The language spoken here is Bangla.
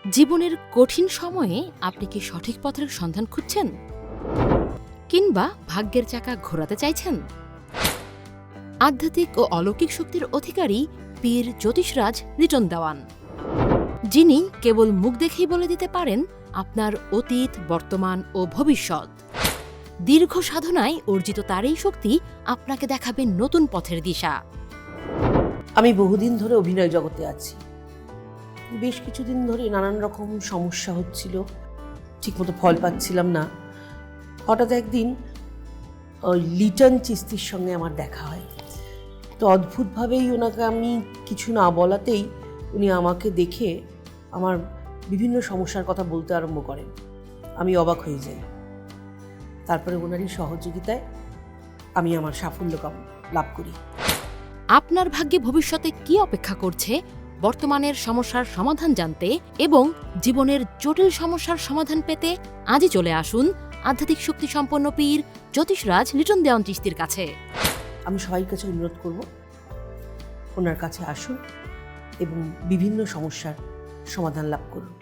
জীবনের কঠিন সময়ে আপনি কি সঠিক পথের সন্ধান খুঁজছেন, কিংবা ভাগ্যের চাকা ঘোরাতে চাইছেন? আধ্যাত্মিক ও অলৌকিক শক্তির অধিকারী পীর জ্যোতিষরাজ লিটন দেওয়ান, যিনি কেবল মুখ দেখেই বলে দিতে পারেন আপনার অতীত, বর্তমান ও ভবিষ্যৎ। দীর্ঘ সাধনায় অর্জিত তার এই শক্তি আপনাকে দেখাবে নতুন পথের দিশা। আমি বহুদিন ধরে অভিনয় জগতে আছি। বেশ কিছুদিন ধরে নানান রকম সমস্যা হচ্ছিল, ঠিকমতো ফল পাচ্ছিলাম না। হঠাৎ একদিন লিটন চিস্তির সঙ্গে আমার দেখা হয়। তো অদ্ভুতভাবেই ওনাকে আমি কিছু না বলাতেই উনি আমাকে দেখে আমার বিভিন্ন সমস্যার কথা বলতে আরম্ভ করেন। আমি অবাক হয়ে যাই। তারপরে ওনারই সহযোগিতায় আমি আমার সাফল্য লাভ করি। আপনার ভাগ্যে ভবিষ্যতে কি অপেক্ষা করছে, বর্তমানের সমস্যার সমাধান জানতে এবং জীবনের জটিল সমস্যার সমাধান পেতে আজই চলে আসুন আধ্যাত্মিক শক্তি সম্পন্ন পীর জ্যোতিষরাজ লিটন দেওয়ান চিস্তির কাছে। আমি সবাই কাছে অনুরোধ করব, ওনার কাছে আসুন এবং বিভিন্ন সমস্যার সমাধান লাভ করুন।